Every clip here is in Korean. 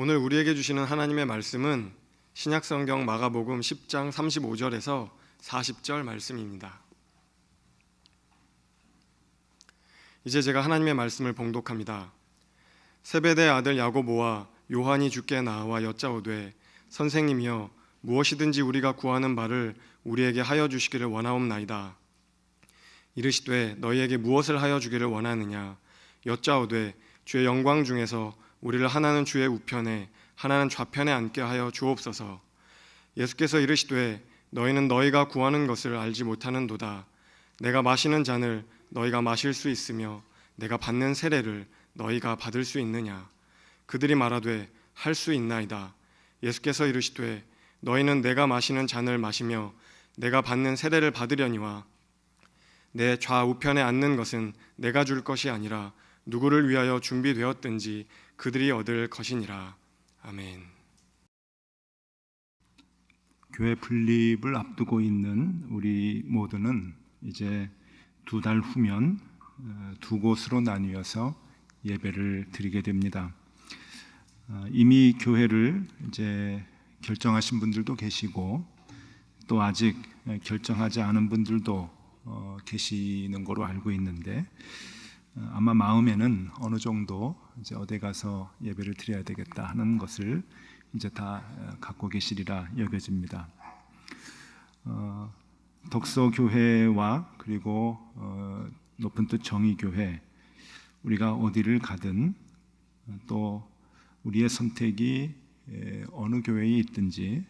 오늘 우리에게 주시는 하나님의 말씀은 신약성경 마가복음 10장 35절에서 40절 말씀입니다. 이제 제가 하나님의 말씀을 봉독합니다. 세베대 아들 야고보와 요한이 주께 나와 여짜오되 선생님이여 무엇이든지 우리가 구하는 바를 우리에게 하여 주시기를 원하옵나이다. 이르시되 너희에게 무엇을 하여 주기를 원하느냐 여짜오되 주의 영광 중에서 우리를 하나는 주의 우편에 하나는 좌편에 앉게 하여 주옵소서. 예수께서 이르시되 너희는 너희가 구하는 것을 알지 못하는도다. 내가 마시는 잔을 너희가 마실 수 있으며 내가 받는 세례를 너희가 받을 수 있느냐. 그들이 말하되 할 수 있나이다. 예수께서 이르시되 너희는 내가 마시는 잔을 마시며 내가 받는 세례를 받으려니와 내 좌우편에 앉는 것은 내가 줄 것이 아니라 누구를 위하여 준비되었든지 그들이 얻을 것이니라. 아멘. 교회 분립을 앞두고 있는 우리 모두는 이제 2달 후면 두 곳으로 나뉘어서 예배를 드리게 됩니다. 이미 교회를 이제 결정하신 분들도 계시고 또 아직 결정하지 않은 분들도 계시는 거로 알고 있는데 아마 마음에는 어느 정도 이제 어디 가서 예배를 드려야 되겠다 하는 것을 이제 다 갖고 계시리라 여겨집니다. 덕서교회와 그리고 높은 뜻 정의교회, 우리가 어디를 가든 또 우리의 선택이 어느 교회에 있든지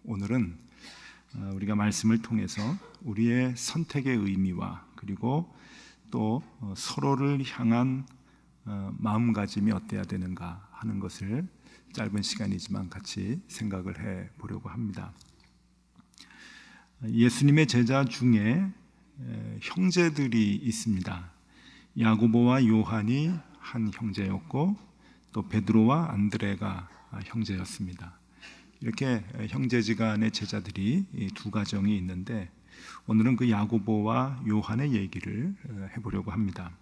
오늘은 우리가 말씀을 통해서 우리의 선택의 의미와 그리고 또 서로를 향한 마음가짐이 어때야 되는가 하는 것을 짧은 시간이지만 같이 생각을 해 보려고 합니다. 예수님의 제자 중에 형제들이 있습니다. 야고보와 요한이 한 형제였고 또 베드로와 안드레가 형제였습니다. 이렇게 형제지간의 제자들이 두 가정이 있는데 오늘은 그 야고보와 요한의 얘기를 해보려고 합니다.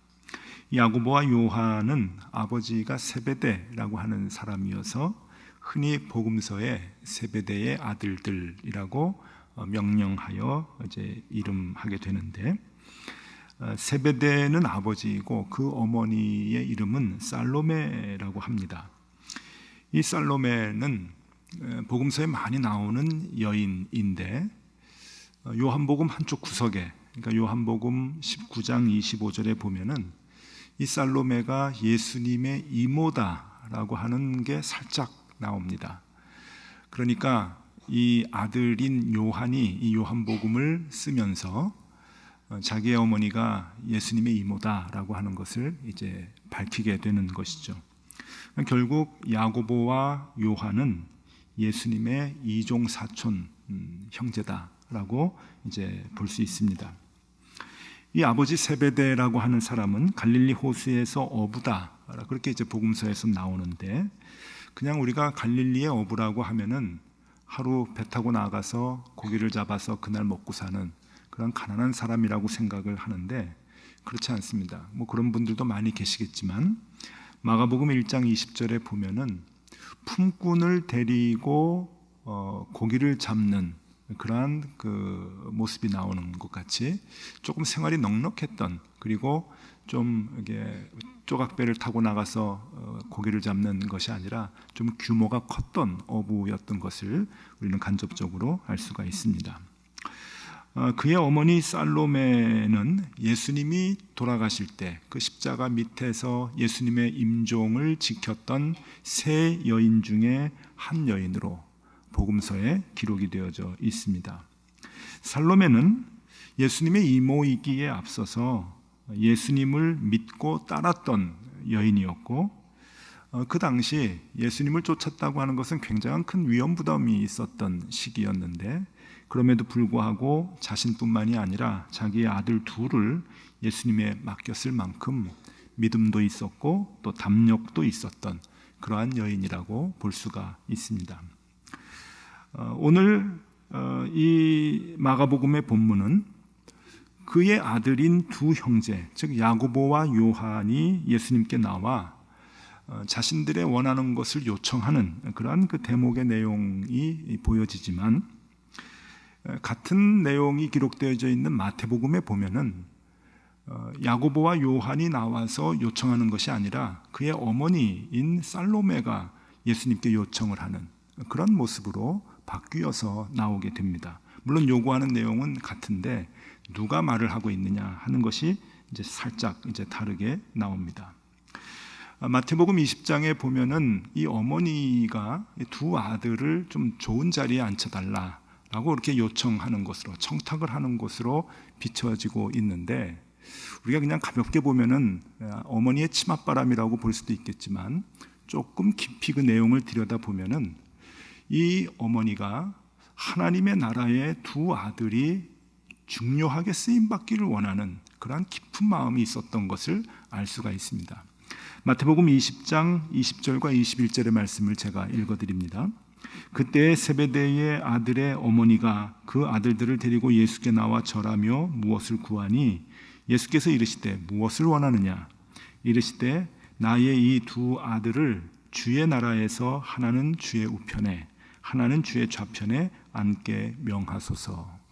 야고보와 요한은 아버지가 세베대라고 하는 사람이어서 흔히 복음서에 세베대의 아들들이라고 명령하여 이제 이름하게 되는데 세베대는 아버지이고 그 어머니의 이름은 살로메라고 합니다. 이 살로메는 복음서에 많이 나오는 여인인데 요한복음 한쪽 구석에, 그러니까 요한복음 19장 25절에 보면은 이 살로메가 예수님의 이모다라고 하는 게 살짝 나옵니다. 그러니까 이 아들인 요한이 이 요한복음을 쓰면서 자기의 어머니가 예수님의 이모다라고 하는 것을 이제 밝히게 되는 것이죠. 결국 야고보와 요한은 예수님의 이종 사촌 형제다라고 이제 볼 수 있습니다. 이 아버지 세베대라고 하는 사람은 갈릴리 호수에서 어부다 그렇게 이제 복음서에서 나오는데 그냥 우리가 갈릴리의 어부라고 하면은 하루 배 타고 나가서 고기를 잡아서 그날 먹고 사는 그런 가난한 사람이라고 생각을 하는데 그렇지 않습니다. 뭐 그런 분들도 많이 계시겠지만 마가복음 1장 20절에 보면은 품꾼을 데리고 고기를 잡는 그러한 그 모습이 나오는 것 같이 조금 생활이 넉넉했던, 그리고 좀 이게 조각배를 타고 나가서 고기를 잡는 것이 아니라 좀 규모가 컸던 어부였던 것을 우리는 간접적으로 알 수가 있습니다. 그의 어머니 살로메는 예수님이 돌아가실 때 그 십자가 밑에서 예수님의 임종을 지켰던 세 여인 중에 한 여인으로 복음서에 기록이 되어져 있습니다. 살로메는 예수님의 이모이기에 앞서서 예수님을 믿고 따랐던 여인이었고 그 당시 예수님을 쫓았다고 하는 것은 굉장한 큰 위험 부담이 있었던 시기였는데 그럼에도 불구하고 자신뿐만이 아니라 자기의 아들 둘을 예수님에 맡겼을 만큼 믿음도 있었고 또 담력도 있었던 그러한 여인이라고 볼 수가 있습니다. 오늘 이 마가복음의 본문은 그의 아들인 두 형제, 즉 야고보와 요한이 예수님께 나와 자신들의 원하는 것을 요청하는 그러한 그 대목의 내용이 보여지지만, 같은 내용이 기록되어져 있는 마태복음에 보면은 야고보와 요한이 나와서 요청하는 것이 아니라 그의 어머니인 살로메가 예수님께 요청을 하는 그런 모습으로 바뀌어서 나오게 됩니다. 물론 요구하는 내용은 같은데 누가 말을 하고 있느냐 하는 것이 이제 살짝 이제 다르게 나옵니다. 마태복음 20장에 보면은 이 어머니가 두 아들을 좀 좋은 자리에 앉혀달라라고 이렇게 요청하는 것으로, 청탁을 하는 것으로 비춰지고 있는데, 우리가 그냥 가볍게 보면은 어머니의 치맛바람이라고 볼 수도 있겠지만, 조금 깊이 그 내용을 들여다보면은 이 어머니가 하나님의 나라의 두 아들이 중요하게 쓰임받기를 원하는 그러한 깊은 마음이 있었던 것을 알 수가 있습니다. 마태복음 20장 20절과 21절의 말씀을 제가 읽어드립니다. 그때 세베대의 아들의 어머니가 그 아들들을 데리고 예수께 나와 절하며 무엇을 구하니, 예수께서 이르시되 무엇을 원하느냐. 이르시되 나의 이 두 아들을 주의 나라에서 하나는 주의 우편에 하나는 주의 좌편에 앉게 명하소서.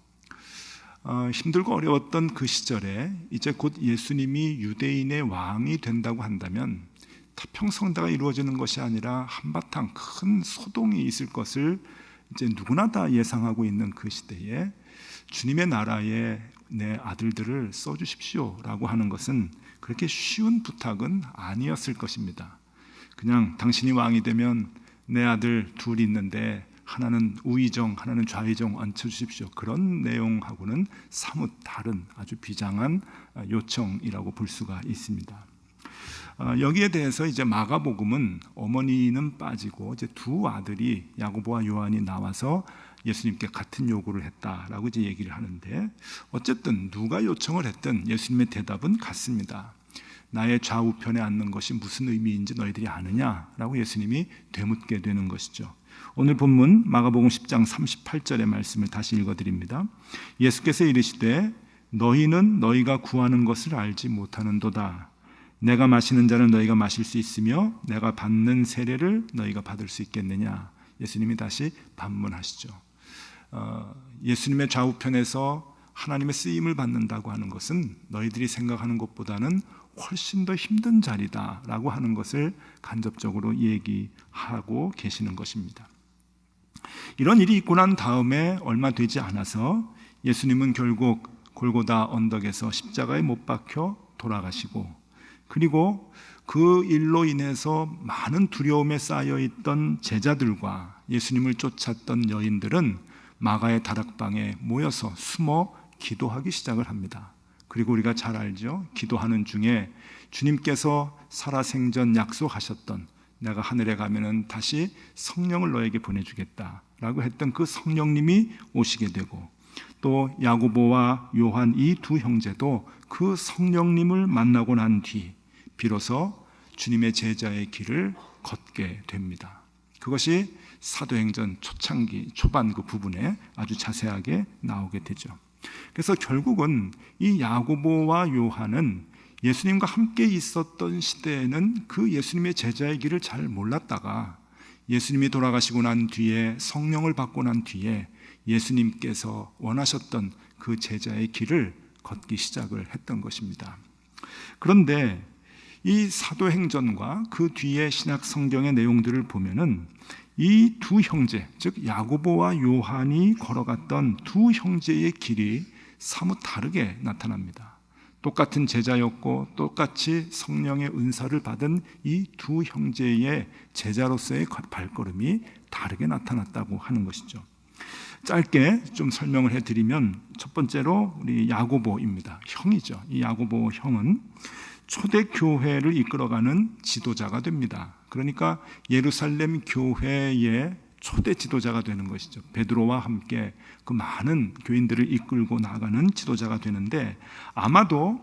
힘들고 어려웠던 그 시절에 이제 곧 예수님이 유대인의 왕이 된다고 한다면 태평성대가 이루어지는 것이 아니라 한바탕 큰 소동이 있을 것을 이제 누구나 다 예상하고 있는 그 시대에 주님의 나라에 내 아들들을 써주십시오라고 하는 것은 그렇게 쉬운 부탁은 아니었을 것입니다. 그냥 당신이 왕이 되면 내 아들 둘이 있는데 하나는 우의정, 하나는 좌의정 앉혀주십시오, 그런 내용하고는 사뭇 다른 아주 비장한 요청이라고 볼 수가 있습니다. 여기에 대해서 이제 마가복음은 어머니는 빠지고 이제 두 아들이 야고보와 요한이 나와서 예수님께 같은 요구를 했다라고 이제 얘기를 하는데, 어쨌든 누가 요청을 했든 예수님의 대답은 같습니다. 나의 좌우편에 앉는 것이 무슨 의미인지 너희들이 아느냐라고 예수님이 되묻게 되는 것이죠. 오늘 본문 마가복음 10장 38절의 말씀을 다시 읽어드립니다. 예수께서 이르시되 너희는 너희가 구하는 것을 알지 못하는도다. 내가 마시는 잔을 너희가 마실 수 있으며 내가 받는 세례를 너희가 받을 수 있겠느냐. 예수님이 다시 반문하시죠. 예수님의 좌우편에서 하나님의 쓰임을 받는다고 하는 것은 너희들이 생각하는 것보다는 훨씬 더 힘든 자리다라고 하는 것을 간접적으로 얘기하고 계시는 것입니다. 이런 일이 있고 난 다음에 얼마 되지 않아서 예수님은 결국 골고다 언덕에서 십자가에 못 박혀 돌아가시고, 그리고 그 일로 인해서 많은 두려움에 쌓여있던 제자들과 예수님을 쫓았던 여인들은 마가의 다락방에 모여서 숨어 기도하기 시작을 합니다. 그리고 우리가 잘 알죠. 기도하는 중에 주님께서 살아생전 약속하셨던 내가 하늘에 가면은 다시 성령을 너에게 보내주겠다라고 했던 그 성령님이 오시게 되고, 또 야고보와 요한 이 두 형제도 그 성령님을 만나고 난 뒤 비로소 주님의 제자의 길을 걷게 됩니다. 그것이 사도행전 초창기 초반 그 부분에 아주 자세하게 나오게 되죠. 그래서 결국은 이 야고보와 요한은 예수님과 함께 있었던 시대에는 그 예수님의 제자의 길을 잘 몰랐다가 예수님이 돌아가시고 난 뒤에 성령을 받고 난 뒤에 예수님께서 원하셨던 그 제자의 길을 걷기 시작을 했던 것입니다. 그런데 이 사도행전과 그 뒤에 신약 성경의 내용들을 보면은 이 두 형제, 즉 야고보와 요한이 걸어갔던 두 형제의 길이 사뭇 다르게 나타납니다. 똑같은 제자였고 똑같이 성령의 은사를 받은 이 두 형제의 제자로서의 발걸음이 다르게 나타났다고 하는 것이죠. 짧게 좀 설명을 해드리면, 첫 번째로 우리 야고보입니다. 형이죠. 이 야고보 형은 초대 교회를 이끌어가는 지도자가 됩니다. 그러니까 예루살렘 교회의 초대 지도자가 되는 것이죠. 베드로와 함께 그 많은 교인들을 이끌고 나가는 지도자가 되는데, 아마도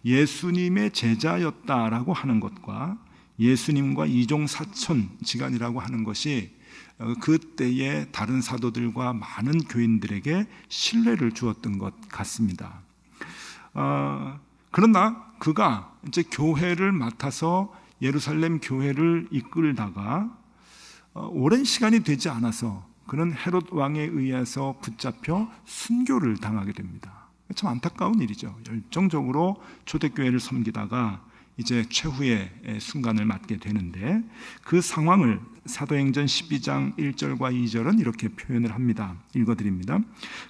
예수님의 제자였다라고 하는 것과 예수님과 이종사촌지간이라고 하는 것이 그때의 다른 사도들과 많은 교인들에게 신뢰를 주었던 것 같습니다. 그러나 그가 이제 교회를 맡아서 예루살렘 교회를 이끌다가 오랜 시간이 되지 않아서 그는 헤롯 왕에 의해서 붙잡혀 순교를 당하게 됩니다. 참 안타까운 일이죠. 열정적으로 초대교회를 섬기다가 이제 최후의 순간을 맞게 되는데, 그 상황을 사도행전 12장 1절과 2절은 이렇게 표현을 합니다. 읽어드립니다.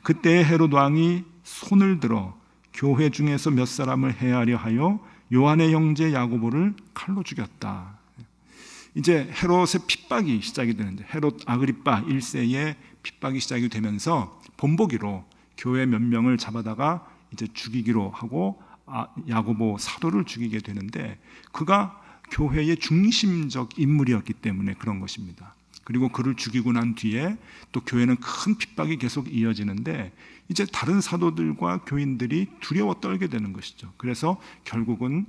그때 헤롯 왕이 손을 들어 교회 중에서 몇 사람을 해하려 하여 요한의 형제 야고보를 칼로 죽였다. 이제 헤롯의 핍박이 시작이 되는데, 헤롯 아그리파 1세의 핍박이 시작이 되면서 본보기로 교회 몇 명을 잡아다가 이제 죽이기로 하고 야고보 사도를 죽이게 되는데, 그가 교회의 중심적 인물이었기 때문에 그런 것입니다. 그리고 그를 죽이고 난 뒤에 또 교회는 큰 핍박이 계속 이어지는데, 이제 다른 사도들과 교인들이 두려워 떨게 되는 것이죠. 그래서 결국은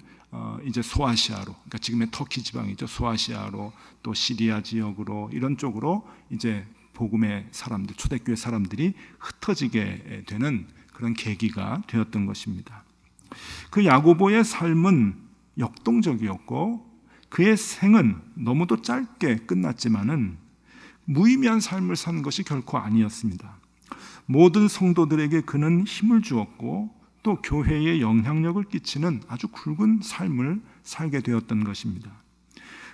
이제 소아시아로, 그러니까 지금의 터키 지방이죠, 소아시아로 또 시리아 지역으로 이런 쪽으로 이제 복음의 사람들, 초대교회 사람들이 흩어지게 되는 그런 계기가 되었던 것입니다. 그 야고보의 삶은 역동적이었고 그의 생은 너무도 짧게 끝났지만은 무의미한 삶을 산 것이 결코 아니었습니다. 모든 성도들에게 그는 힘을 주었고 또 교회에 영향력을 끼치는 아주 굵은 삶을 살게 되었던 것입니다.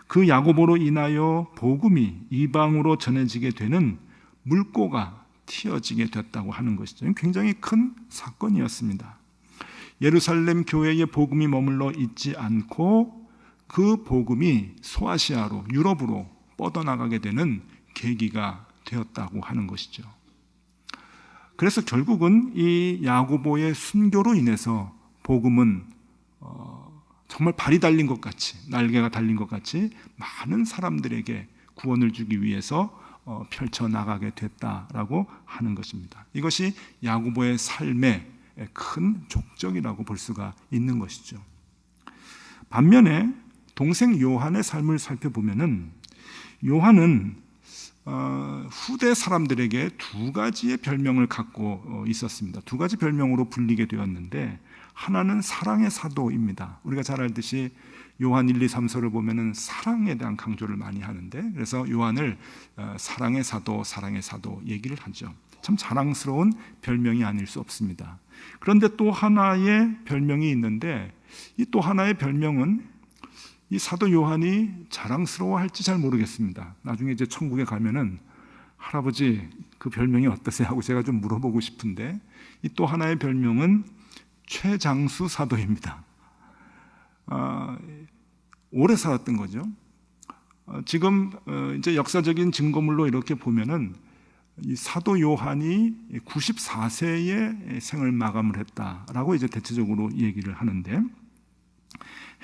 그 야고보로 인하여 복음이 이방으로 전해지게 되는 물꼬가 튀어지게 됐다고 하는 것이죠. 굉장히 큰 사건이었습니다. 예루살렘 교회의 복음이 머물러 있지 않고 그 복음이 소아시아로, 유럽으로 뻗어나가게 되는 계기가 되었다고 하는 것이죠. 그래서 결국은 이 야고보의 순교로 인해서 복음은 정말 발이 달린 것 같이, 날개가 달린 것 같이 많은 사람들에게 구원을 주기 위해서 펼쳐나가게 됐다라고 하는 것입니다. 이것이 야고보의 삶의 큰 족적이라고 볼 수가 있는 것이죠. 반면에 동생 요한의 삶을 살펴보면은, 요한은 후대 사람들에게 두 가지의 별명을 갖고 있었습니다. 두 가지 별명으로 불리게 되었는데, 하나는 사랑의 사도입니다. 우리가 잘 알듯이 요한 1, 2, 3서를 보면은 사랑에 대한 강조를 많이 하는데, 그래서 요한을 사랑의 사도, 사랑의 사도 얘기를 하죠. 참 자랑스러운 별명이 아닐 수 없습니다. 그런데 또 하나의 별명이 있는데, 이 또 하나의 별명은 이 사도 요한이 자랑스러워할지 잘 모르겠습니다. 나중에 이제 천국에 가면은 할아버지 그 별명이 어떠세요? 하고 제가 좀 물어보고 싶은데, 이 또 하나의 별명은 최장수 사도입니다. 오래 살았던 거죠. 지금 이제 역사적인 증거물로 이렇게 보면은 이 사도 요한이 94세에 생을 마감을 했다라고 이제 대체적으로 얘기를 하는데,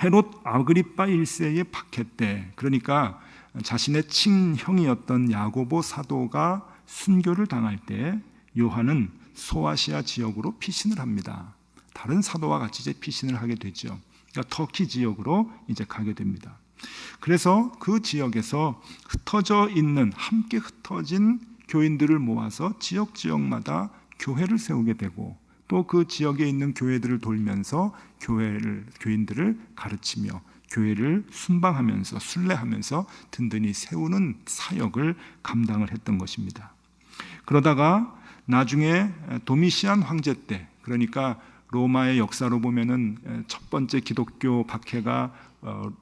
헤롯 아그리파 1세의 박해 때, 그러니까 자신의 친형이었던 야고보 사도가 순교를 당할 때 요한은 소아시아 지역으로 피신을 합니다. 다른 사도와 같이 이제 피신을 하게 되죠. 그러니까 터키 지역으로 이제 가게 됩니다. 그래서 그 지역에서 흩어져 있는, 함께 흩어진 교인들을 모아서 지역마다 교회를 세우게 되고, 또 그 지역에 있는 교회들을 돌면서 교인들을 가르치며 교회를 순방하면서 순례하면서 든든히 세우는 사역을 감당을 했던 것입니다. 그러다가 나중에 도미시안 황제 때, 그러니까 로마의 역사로 보면은 첫 번째 기독교 박해가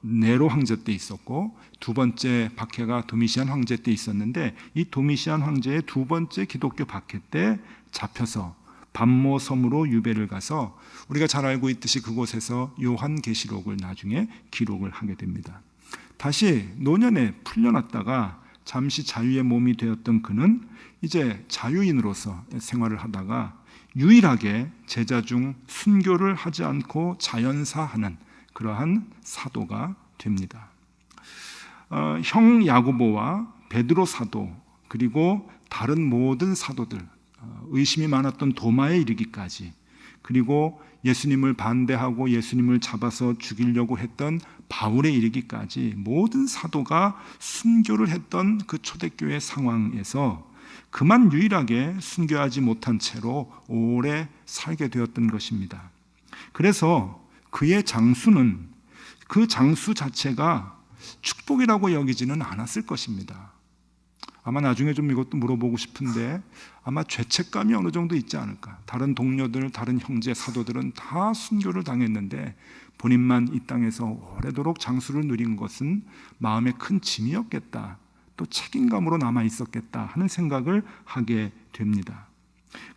네로 황제 때 있었고, 두 번째 박해가 도미시안 황제 때 있었는데, 이 도미시안 황제의 두 번째 기독교 박해 때 잡혀서 반모 섬으로 유배를 가서, 우리가 잘 알고 있듯이 그곳에서 요한계시록을 나중에 기록을 하게 됩니다. 다시 노년에 풀려났다가 잠시 자유의 몸이 되었던 그는 이제 자유인으로서 생활을 하다가 유일하게 제자 중 순교를 하지 않고 자연사하는 그러한 사도가 됩니다. 형 야고보와 베드로 사도, 그리고 다른 모든 사도들, 의심이 많았던 도마에 이르기까지, 그리고 예수님을 반대하고 예수님을 잡아서 죽이려고 했던 바울에 이르기까지 모든 사도가 순교를 했던 그 초대교회 상황에서 그만 유일하게 순교하지 못한 채로 오래 살게 되었던 것입니다. 그래서 그의 장수는 그 장수 자체가 축복이라고 여기지는 않았을 것입니다. 아마 나중에 좀 이것도 물어보고 싶은데 아마 죄책감이 어느 정도 있지 않을까. 다른 동료들, 다른 형제, 사도들은 다 순교를 당했는데 본인만 이 땅에서 오래도록 장수를 누린 것은 마음에 큰 짐이었겠다, 또 책임감으로 남아 있었겠다 하는 생각을 하게 됩니다.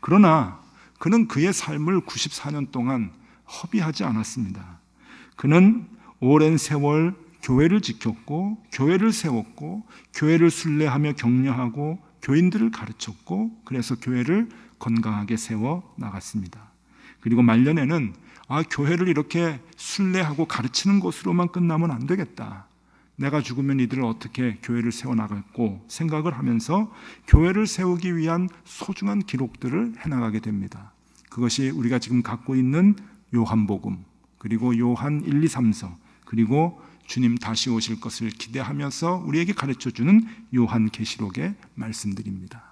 그러나 그는 그의 삶을 94년 동안 허비하지 않았습니다. 그는 오랜 세월 교회를 지켰고, 교회를 세웠고, 교회를 순례하며 격려하고, 교인들을 가르쳤고, 그래서 교회를 건강하게 세워 나갔습니다. 그리고 말년에는 교회를 이렇게 순례하고 가르치는 것으로만 끝나면 안 되겠다. 내가 죽으면 이들을 어떻게 교회를 세워나갈고 생각을 하면서 교회를 세우기 위한 소중한 기록들을 해나가게 됩니다. 그것이 우리가 지금 갖고 있는 요한복음, 그리고 요한 1, 2, 3서, 그리고 주님 다시 오실 것을 기대하면서 우리에게 가르쳐주는 요한계시록의 말씀들입니다.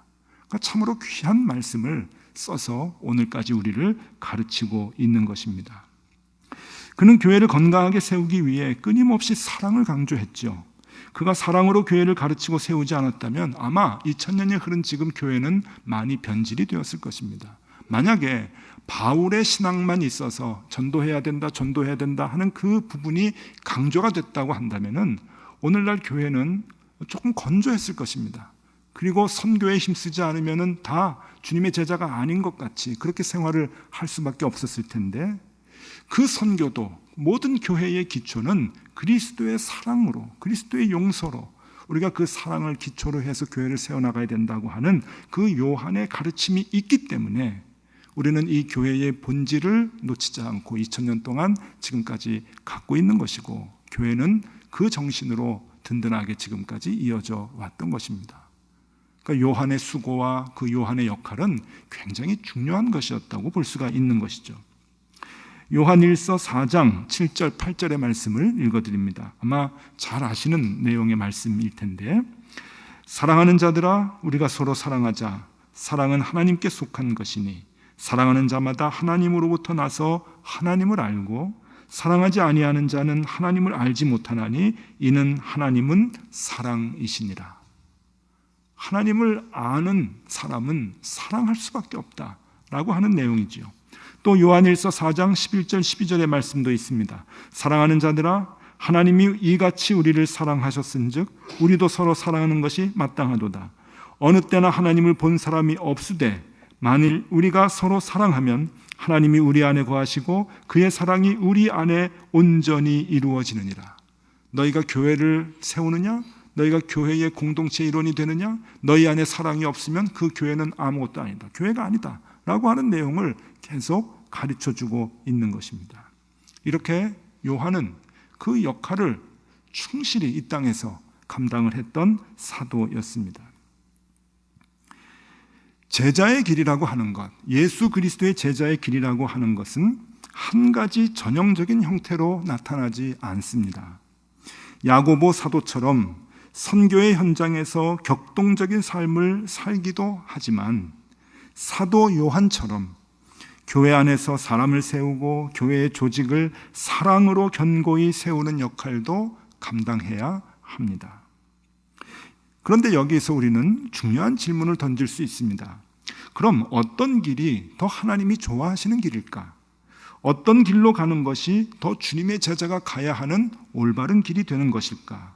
그러니까 참으로 귀한 말씀을 써서 오늘까지 우리를 가르치고 있는 것입니다. 그는 교회를 건강하게 세우기 위해 끊임없이 사랑을 강조했죠. 그가 사랑으로 교회를 가르치고 세우지 않았다면 아마 2000년이 흐른 지금 교회는 많이 변질이 되었을 것입니다. 만약에 바울의 신앙만 있어서 전도해야 된다 하는 그 부분이 강조가 됐다고 한다면 오늘날 교회는 조금 건조했을 것입니다. 그리고 선교에 힘쓰지 않으면 다 주님의 제자가 아닌 것 같이 그렇게 생활을 할 수밖에 없었을 텐데, 그 선교도 모든 교회의 기초는 그리스도의 사랑으로, 그리스도의 용서로, 우리가 그 사랑을 기초로 해서 교회를 세워나가야 된다고 하는 그 요한의 가르침이 있기 때문에 우리는 이 교회의 본질을 놓치지 않고 2000년 동안 지금까지 갖고 있는 것이고, 교회는 그 정신으로 든든하게 지금까지 이어져 왔던 것입니다. 그러니까 요한의 수고와 그 요한의 역할은 굉장히 중요한 것이었다고 볼 수가 있는 것이죠. 요한 1서 4장 7절 8절의 말씀을 읽어드립니다. 아마 잘 아시는 내용의 말씀일 텐데, 사랑하는 자들아 우리가 서로 사랑하자. 사랑은 하나님께 속한 것이니 사랑하는 자마다 하나님으로부터 나서 하나님을 알고, 사랑하지 아니하는 자는 하나님을 알지 못하나니 이는 하나님은 사랑이시니라. 하나님을 아는 사람은 사랑할 수밖에 없다라고 하는 내용이지요. 또 요한일서 4장 11절 12절의 말씀도 있습니다. 사랑하는 자들아 하나님이 이같이 우리를 사랑하셨은즉 우리도 서로 사랑하는 것이 마땅하도다. 어느 때나 하나님을 본 사람이 없으되 만일 우리가 서로 사랑하면 하나님이 우리 안에 거하시고 그의 사랑이 우리 안에 온전히 이루어지느니라. 너희가 교회를 세우느냐? 너희가 교회의 공동체 일원이 되느냐? 너희 안에 사랑이 없으면 그 교회는 아무것도 아니다. 교회가 아니다 라고 하는 내용을 계속 가르쳐주고 있는 것입니다. 이렇게 요한은 그 역할을 충실히 이 땅에서 감당을 했던 사도였습니다. 제자의 길이라고 하는 것, 예수 그리스도의 제자의 길이라고 하는 것은 한 가지 전형적인 형태로 나타나지 않습니다. 야고보 사도처럼 선교의 현장에서 격동적인 삶을 살기도 하지만, 사도 요한처럼 교회 안에서 사람을 세우고 교회의 조직을 사랑으로 견고히 세우는 역할도 감당해야 합니다. 그런데 여기에서 우리는 중요한 질문을 던질 수 있습니다. 그럼 어떤 길이 더 하나님이 좋아하시는 길일까? 어떤 길로 가는 것이 더 주님의 제자가 가야 하는 올바른 길이 되는 것일까?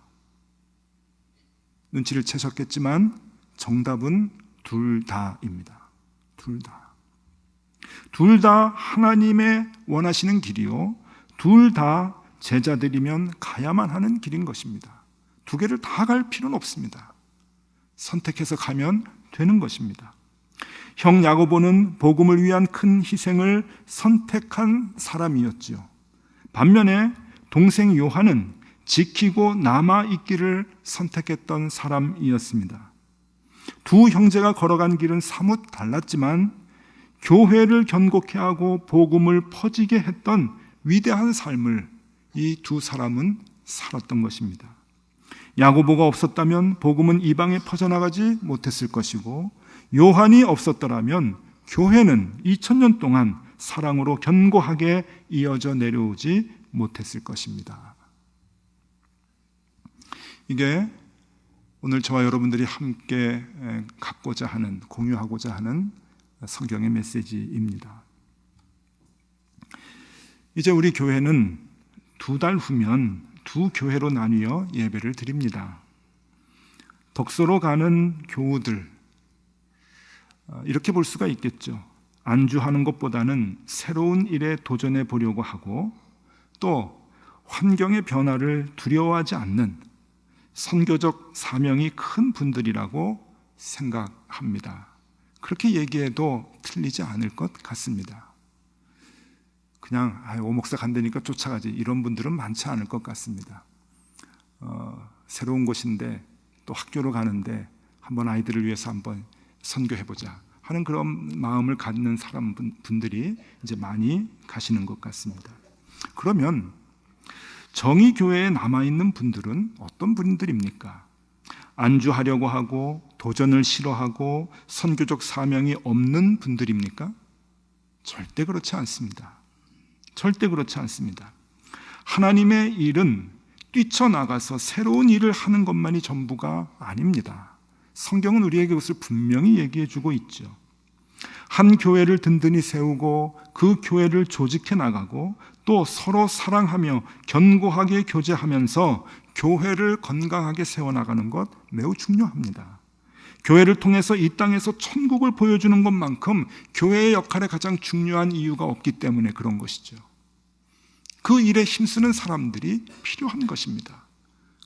눈치를 채셨겠지만 정답은 둘 다입니다. 둘 다. 둘 다 하나님의 원하시는 길이요, 둘 다 제자들이면 가야만 하는 길인 것입니다. 두 개를 다 갈 필요는 없습니다. 선택해서 가면 되는 것입니다. 형 야고보는 복음을 위한 큰 희생을 선택한 사람이었지요. 반면에 동생 요한은 지키고 남아있기를 선택했던 사람이었습니다. 두 형제가 걸어간 길은 사뭇 달랐지만 교회를 견고케 하고 복음을 퍼지게 했던 위대한 삶을 이 두 사람은 살았던 것입니다. 야고보가 없었다면 복음은 이방에 퍼져나가지 못했을 것이고, 요한이 없었더라면 교회는 2000년 동안 사랑으로 견고하게 이어져 내려오지 못했을 것입니다. 이게 오늘 저와 여러분들이 함께 갖고자 하는, 공유하고자 하는 성경의 메시지입니다. 이제 우리 교회는 2달 후면 2교회로 나뉘어 예배를 드립니다. 덕소로 가는 교우들, 이렇게 볼 수가 있겠죠. 안주하는 것보다는 새로운 일에 도전해 보려고 하고, 또 환경의 변화를 두려워하지 않는 선교적 사명이 큰 분들이라고 생각합니다. 그렇게 얘기해도 틀리지 않을 것 같습니다. 그냥 오 목사 간다니까 쫓아가지, 이런 분들은 많지 않을 것 같습니다. 새로운 곳인데 또 학교로 가는데 한번 아이들을 위해서 한번 선교해보자 하는 그런 마음을 갖는 분들이 이제 많이 가시는 것 같습니다. 그러면 정의교회에 남아있는 분들은 어떤 분들입니까? 안주하려고 하고 도전을 싫어하고 선교적 사명이 없는 분들입니까? 절대 그렇지 않습니다. 절대 그렇지 않습니다. 하나님의 일은 뛰쳐나가서 새로운 일을 하는 것만이 전부가 아닙니다. 성경은 우리에게 그것을 분명히 얘기해 주고 있죠. 한 교회를 든든히 세우고 그 교회를 조직해 나가고 또 서로 사랑하며 견고하게 교제하면서 교회를 건강하게 세워나가는 것 매우 중요합니다. 교회를 통해서 이 땅에서 천국을 보여주는 것만큼 교회의 역할에 가장 중요한 이유가 없기 때문에 그런 것이죠. 그 일에 힘쓰는 사람들이 필요한 것입니다.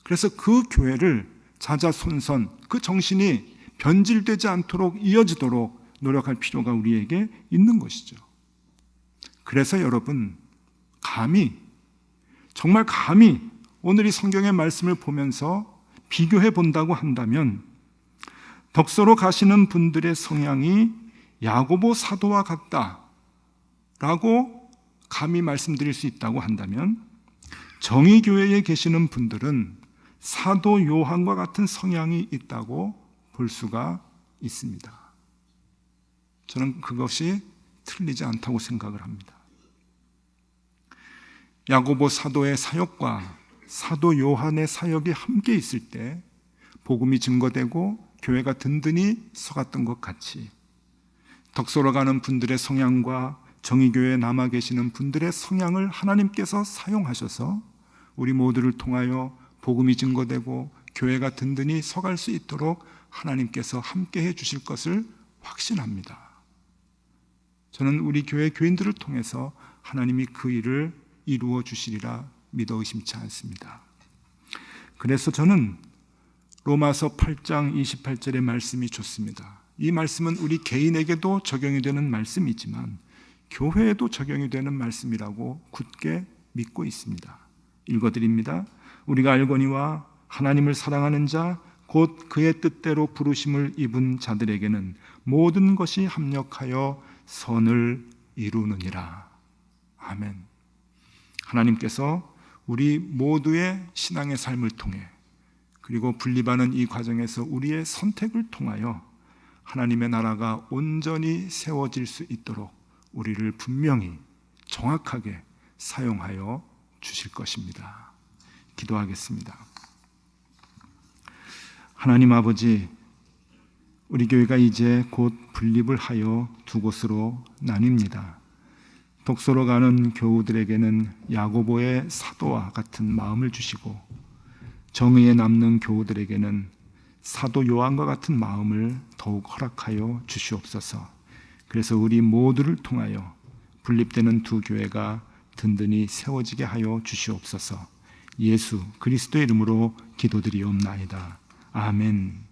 그래서 그 교회를 자자손손, 그 정신이 변질되지 않도록 이어지도록 노력할 필요가 우리에게 있는 것이죠. 그래서 여러분, 정말 감히 오늘 이 성경의 말씀을 보면서 비교해 본다고 한다면, 덕소로 가시는 분들의 성향이 야고보 사도와 같다라고 감히 말씀드릴 수 있다고 한다면, 정의교회에 계시는 분들은 사도 요한과 같은 성향이 있다고 볼 수가 있습니다. 저는 그것이 틀리지 않다고 생각을 합니다. 야고보 사도의 사역과 사도 요한의 사역이 함께 있을 때 복음이 증거되고 교회가 든든히 서갔던 것 같이, 덕소로 가는 분들의 성향과 정의교회에 남아 계시는 분들의 성향을 하나님께서 사용하셔서 우리 모두를 통하여 복음이 증거되고 교회가 든든히 서갈 수 있도록 하나님께서 함께 해 주실 것을 확신합니다. 저는 우리 교회 교인들을 통해서 하나님이 그 일을 이루어 주시리라 믿어 의심치 않습니다. 그래서 저는 로마서 8장 28절의 말씀이 좋습니다. 이 말씀은 우리 개인에게도 적용이 되는 말씀이지만 교회에도 적용이 되는 말씀이라고 굳게 믿고 있습니다. 읽어드립니다. 우리가 알거니와 하나님을 사랑하는 자 곧 그의 뜻대로 부르심을 입은 자들에게는 모든 것이 합력하여 선을 이루느니라. 아멘. 하나님께서 우리 모두의 신앙의 삶을 통해, 그리고 분립하는 이 과정에서 우리의 선택을 통하여 하나님의 나라가 온전히 세워질 수 있도록 우리를 분명히 정확하게 사용하여 주실 것입니다. 기도하겠습니다. 하나님 아버지, 우리 교회가 이제 곧 분립을 하여 두 곳으로 나뉩니다. 덕소로 가는 교우들에게는 야고보의 사도와 같은 마음을 주시고, 정의에 남는 교우들에게는 사도 요한과 같은 마음을 더욱 허락하여 주시옵소서. 그래서 우리 모두를 통하여 분립되는 두 교회가 든든히 세워지게 하여 주시옵소서. 예수 그리스도의 이름으로 기도드리옵나이다. 아멘.